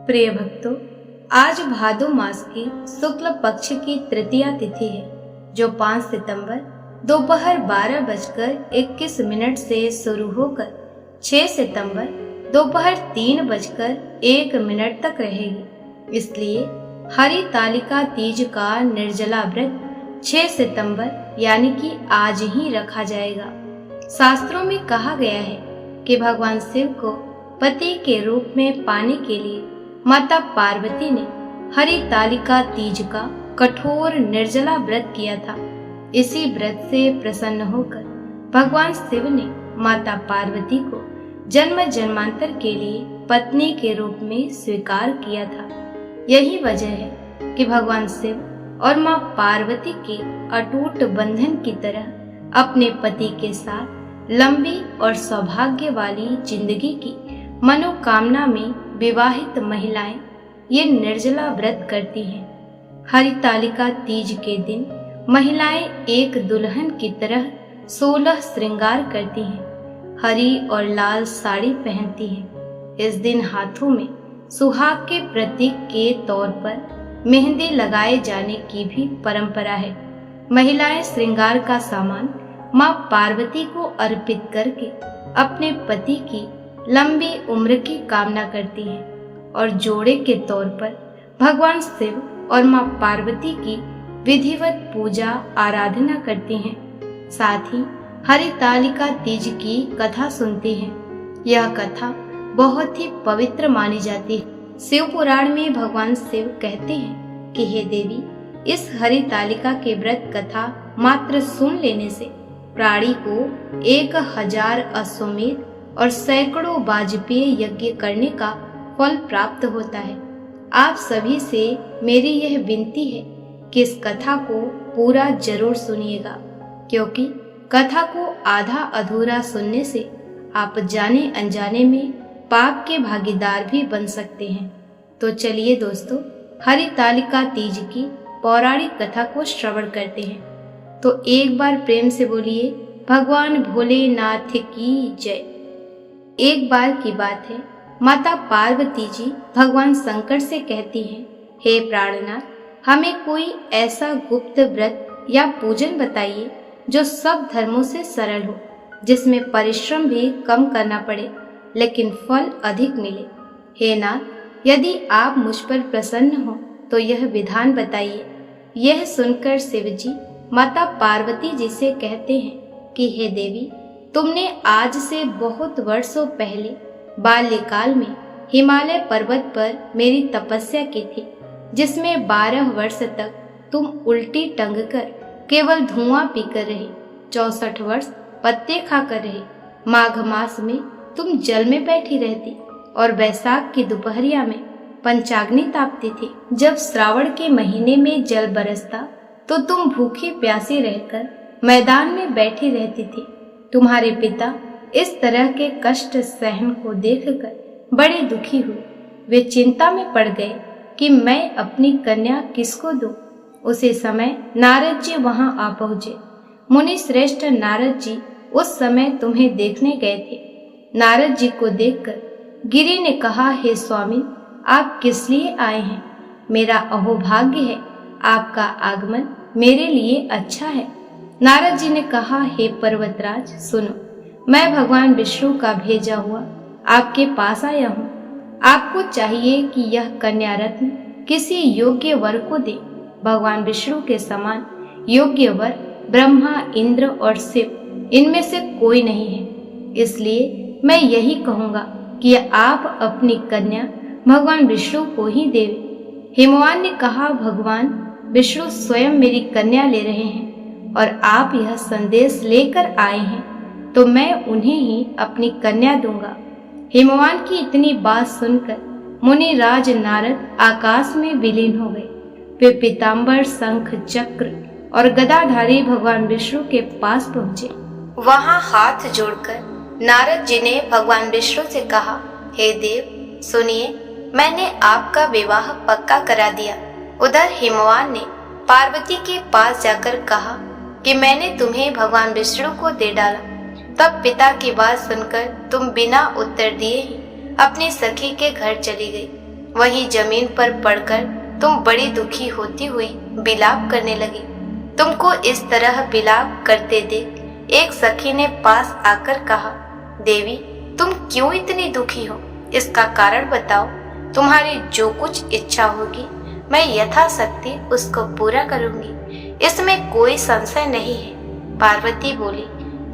प्रिय भक्तों, आज भादो मास की शुक्ल पक्ष की तृतीया तिथि है, जो 5 सितंबर दोपहर 12:21 से शुरू होकर 6 सितंबर दोपहर 3:01 तक रहेगी। इसलिए हरितालिका तीज का निर्जला व्रत 6 सितंबर यानी कि आज ही रखा जाएगा। शास्त्रों में कहा गया है कि भगवान शिव को पति के रूप में पाने के लिए माता पार्वती ने हरितालिका तीज का कठोर निर्जला व्रत किया था। इसी व्रत से प्रसन्न होकर भगवान शिव ने माता पार्वती को जन्म जन्मांतर के लिए पत्नी के रूप में स्वीकार किया था। यही वजह है कि भगवान शिव और मां पार्वती के अटूट बंधन की तरह अपने पति के साथ लंबी और सौभाग्य वाली जिंदगी की मनोकामना में विवाहित महिलाएं ये निर्जला व्रत करती हैं। हरितालिका तीज के दिन महिलाएं एक दुल्हन की तरह 16 श्रृंगार करती हैं। हरी और लाल साड़ी पहनती हैं। इस दिन हाथों में सुहाग के प्रतीक के तौर पर मेहंदी लगाए जाने की भी परंपरा है। महिलाएं श्रृंगार का सामान मां पार्वती को अर्पित करके अपने पति की लंबी उम्र की कामना करती हैं और जोड़े के तौर पर भगवान शिव और मां पार्वती की विधिवत पूजा आराधना करती हैं। साथ ही हरितालिका तीज की कथा सुनती हैं। यह कथा बहुत ही पवित्र मानी जाती है। शिव पुराण में भगवान शिव कहते हैं कि हे देवी, इस हरितालिका के व्रत कथा मात्र सुन लेने से प्राणी को 1000 अश्वमेध और सैकड़ों वाजपेय यज्ञ करने का फल प्राप्त होता है। आप सभी से मेरी यह विनती है कि इस कथा को पूरा जरूर सुनिएगा, क्योंकि कथा को आधा अधूरा सुनने से आप जाने अनजाने में पाप के भागीदार भी बन सकते हैं। तो चलिए दोस्तों, हरितालिका तीज की पौराणिक कथा को श्रवण करते हैं। तो एक बार प्रेम से बोलिए, भगवान भोलेनाथ की जय। एक बार की बात है, माता पार्वती जी भगवान शंकर से कहती हैं, हे प्राणनाथ, हमें कोई ऐसा गुप्त व्रत या पूजन बताइए जो सब धर्मों से सरल हो, जिसमें परिश्रम भी कम करना पड़े लेकिन फल अधिक मिले। हे नाथ, यदि आप मुझ पर प्रसन्न हो तो यह विधान बताइए। यह सुनकर शिव जी माता पार्वती जी से कहते हैं कि हे देवी, तुमने आज से बहुत वर्षों पहले बाल्यकाल में हिमालय पर्वत पर मेरी तपस्या की थी, जिसमें 12 वर्ष तक तुम उल्टी टंग कर केवल धुआं पीकर रहे, 64 वर्ष पत्ते खाकर रहे। माघ मास में तुम जल में बैठी रहती और बैसाख की दोपहरिया में पंचाग्नि तापती थी। जब श्रावण के महीने में जल बरसता तो तुम भूखी प्यासी रहकर मैदान में बैठी रहती थी। तुम्हारे पिता इस तरह के कष्ट सहन को देखकर बड़े दुखी हुए। वे चिंता में पड़ गए कि मैं अपनी कन्या किसको दूं। उसी समय नारद जी वहां आ पहुंचे। मुनि श्रेष्ठ नारद जी उस समय तुम्हें देखने गए थे। नारद जी को देखकर गिरि ने कहा, हे स्वामी, आप किस लिए आए हैं? मेरा अहोभाग्य है, आपका आगमन मेरे लिए अच्छा है। नारद जी ने कहा, हे पर्वतराज, सुनो, मैं भगवान विष्णु का भेजा हुआ आपके पास आया हूँ। आपको चाहिए कि यह कन्या रत्न किसी योग्य वर को दे। भगवान विष्णु के समान योग्य वर ब्रह्मा, इंद्र और शिव इनमें से कोई नहीं है। इसलिए मैं यही कहूँगा कि आप अपनी कन्या भगवान विष्णु को ही देवे। हिमवान ने कहा, भगवान विष्णु स्वयं मेरी कन्या ले रहे हैं और आप यह संदेश लेकर आए हैं, तो मैं उन्हें ही अपनी कन्या दूंगा। हिमवान की इतनी बात सुनकर मुनि राज नारद आकाश में विलीन हो गए। वे पीताम्बर, शंख, चक्र और गदाधारी भगवान विष्णु के पास पहुँचे। वहां हाथ जोड़कर नारद जी ने भगवान विष्णु से कहा, हे देव, सुनिए, मैंने आपका विवाह पक्का करा दिया। उधर हिमवान ने पार्वती के पास जाकर कहा कि मैंने तुम्हें भगवान विष्णु को दे डाला। तब पिता की बात सुनकर तुम बिना उत्तर दिए ही अपनी सखी के घर चली गई। वहीं जमीन पर पड़कर तुम बड़ी दुखी होती हुई विलाप करने लगी। तुमको इस तरह विलाप करते देख एक सखी ने पास आकर कहा, देवी तुम क्यों इतनी दुखी हो? इसका कारण बताओ। तुम्हारी जो कुछ इच्छा होगी मैं यथाशक्ति उसको पूरा करूंगी, इसमें कोई संशय नहीं है। पार्वती बोली,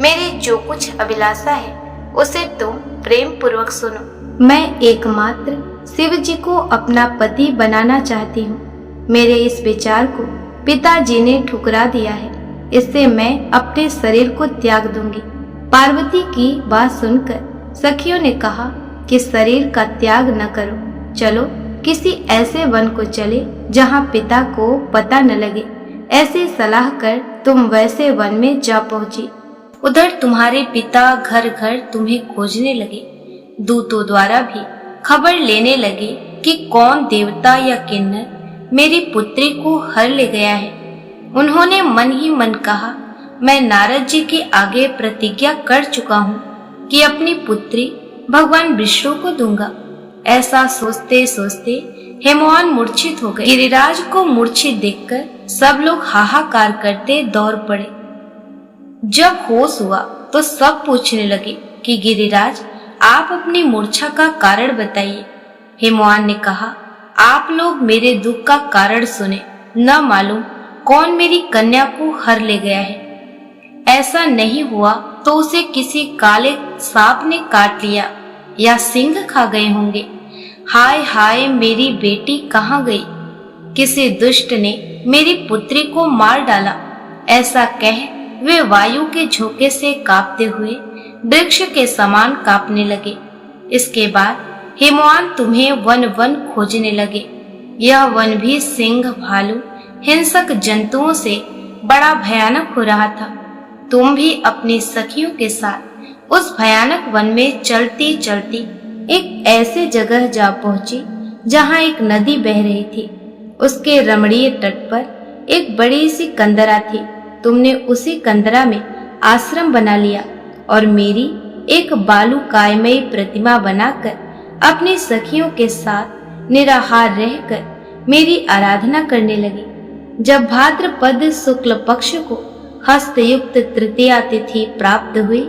मेरी जो कुछ अभिलाषा है उसे तुम प्रेम पूर्वक सुनो। मैं एकमात्र शिव जी को अपना पति बनाना चाहती हूँ। मेरे इस विचार को पिताजी ने ठुकरा दिया है, इससे मैं अपने शरीर को त्याग दूंगी। पार्वती की बात सुनकर सखियों ने कहा कि शरीर का त्याग न करो, चलो किसी ऐसे वन को चले जहाँ पिता को पता न लगे। ऐसी सलाह कर तुम वैसे वन में जा पहुंची। उधर तुम्हारे पिता घर घर तुम्हें खोजने लगे। दूतों द्वारा भी खबर लेने लगे कि कौन देवता या किन्नर मेरी पुत्री को हर ले गया है। उन्होंने मन ही मन कहा, मैं नारद जी के आगे प्रतिज्ञा कर चुका हूँ कि अपनी पुत्री भगवान विष्णु को दूंगा। ऐसा सोचते सोचते हेमवान मूर्छित हो गए। गिरिराज को मूर्छित देखकर सब लोग हाहाकार करते दौड़ पड़े। जब होश हुआ तो सब पूछने लगे कि गिरिराज आप अपनी मूर्छा का कारण बताइए। हेमवान ने कहा, आप लोग मेरे दुख का कारण सुने, न मालूम कौन मेरी कन्या को हर ले गया है। ऐसा नहीं हुआ तो उसे किसी काले सांप ने काट लिया या सिंह खा गए होंगे। हाय हाय मेरी बेटी कहाँ गई? किसी दुष्ट ने मेरी पुत्री को मार डाला। ऐसा कह वे वायु के झोंके से कांपते हुए वृक्ष के समान कांपने लगे। इसके बाद हेमवान तुम्हें वन वन खोजने लगे। यह वन भी सिंह, भालू, हिंसक जंतुओं से बड़ा भयानक हो रहा था। तुम भी अपनी सखियों के साथ उस भयानक वन में चलती चलती एक ऐसे जगह जा पहुंची जहां एक नदी बह रही थी। उसके रमणीय तट पर एक बड़ी सी कंदरा थी। तुमने उसी कंदरा में आश्रम बना लिया और मेरी एक बालुकामयी प्रतिमा बनाकर अपनी सखियों के साथ निराहार रहकर मेरी आराधना करने लगी। जब भाद्रपद शुक्ल पक्ष को हस्तयुक्त तृतीया तिथि प्राप्त हुई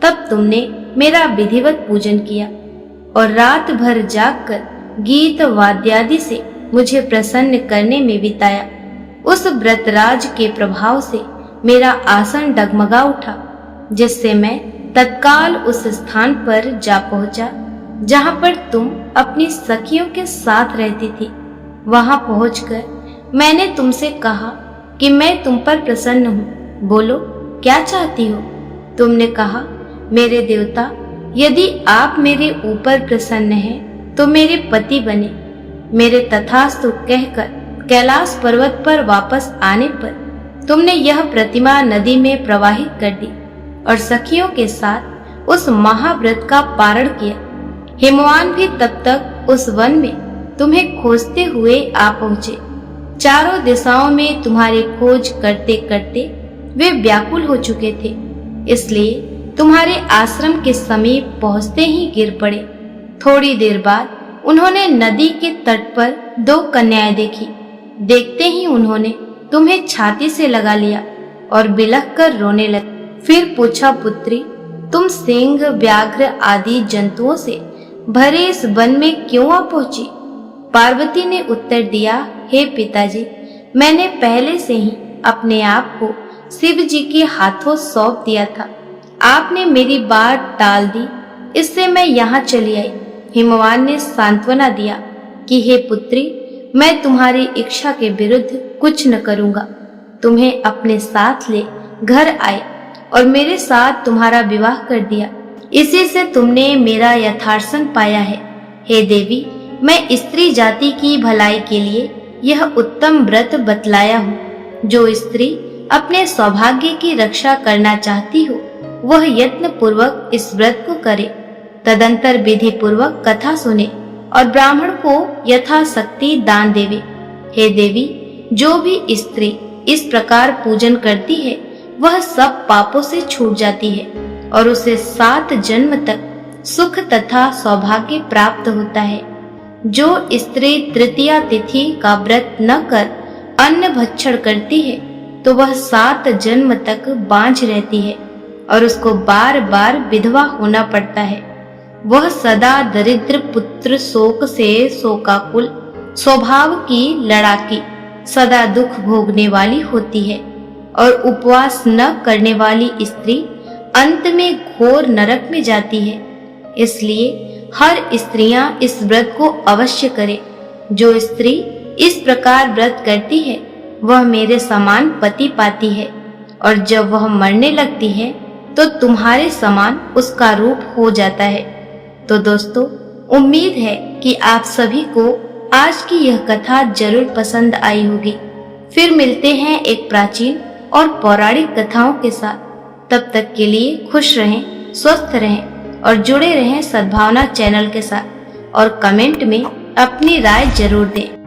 तब तुमने मेरा विधिवत पूजन किया और रात भर जागकर गीत वाद्यादि से मुझे प्रसन्न करने में बिताया। उस व्रतराज के प्रभाव से मेरा आसन डगमगा उठा, जिससे मैं तत्काल उस स्थान पर जा पहुंचा जहां पर तुम अपनी सखियों के साथ रहती थी। वहां पहुंचकर मैंने तुमसे कहा कि मैं तुम पर प्रसन्न हूँ, बोलो क्या चाहती हो? तुमने कहा, मेरे देवता, यदि आप मेरे ऊपर प्रसन्न हैं तो मेरे पति बने। मेरे तथास्तु कहकर कैलाश पर्वत पर वापस आने पर तुमने यह प्रतिमा नदी में प्रवाहित कर दी और सखियों के साथ उस महाव्रत का पारण किया। हेमवान भी तब तक उस वन में तुम्हें खोजते हुए आ पहुंचे। चारों दिशाओं में तुम्हारी खोज करते करते वे व्याकुल हो चुके थे, इसलिए तुम्हारे आश्रम के समीप पहुंचते ही गिर पड़े। थोड़ी देर बाद उन्होंने नदी के तट पर दो कन्याएं देखी। देखते ही उन्होंने तुम्हें छाती से लगा लिया और बिलख कर रोने लगे। फिर पूछा, पुत्री, तुम सिंह, व्याघ्र आदि जंतुओं से भरे इस वन में क्यों आ पहुंची? पार्वती ने उत्तर दिया, हे पिताजी, मैंने पहले से ही अपने आप को शिव जी के हाथों सौंप दिया था। आपने मेरी बात टाल दी, इससे मैं यहाँ चली आई। हिमवान ने सांत्वना दिया कि हे पुत्री, मैं तुम्हारी इच्छा के विरुद्ध कुछ न करूँगा। तुम्हें अपने साथ ले घर आए और मेरे साथ तुम्हारा विवाह कर दिया। इसी से तुमने मेरा यथार्सन पाया है। हे देवी, मैं स्त्री जाति की भलाई के लिए यह उत्तम व्रत बतलाया हूँ। जो स्त्री अपने सौभाग्य की रक्षा करना चाहती हो वह यत्न पूर्वक इस व्रत को करे, तदंतर विधि पूर्वक कथा सुने और ब्राह्मण को यथाशक्ति दान देवे। हे देवी, जो भी स्त्री इस प्रकार पूजन करती है वह सब पापों से छूट जाती है और उसे 7 जन्म तक सुख तथा सौभाग्य प्राप्त होता है। जो स्त्री तृतीया तिथि का व्रत न कर अन्न भक्षण करती है तो वह 7 जन्म तक बांझ रहती है और उसको बार बार विधवा होना पड़ता है। वह सदा दरिद्र पुत्र शोक से शोकाकुल स्वभाव की लड़ाकी सदा दुख भोगने वाली होती है और उपवास न करने वाली स्त्री अंत में घोर नरक में जाती है। इसलिए हर स्त्रियां इस व्रत को अवश्य करें। जो स्त्री इस प्रकार व्रत करती है वह मेरे समान पति पाती है और जब वह मरने लगती है तो तुम्हारे समान उसका रूप हो जाता है। तो दोस्तों, उम्मीद है कि आप सभी को आज की यह कथा जरूर पसंद आई होगी। फिर मिलते हैं एक प्राचीन और पौराणिक कथाओं के साथ। तब तक के लिए खुश रहें, स्वस्थ रहें और जुड़े रहें सद्भावना चैनल के साथ और कमेंट में अपनी राय जरूर दें।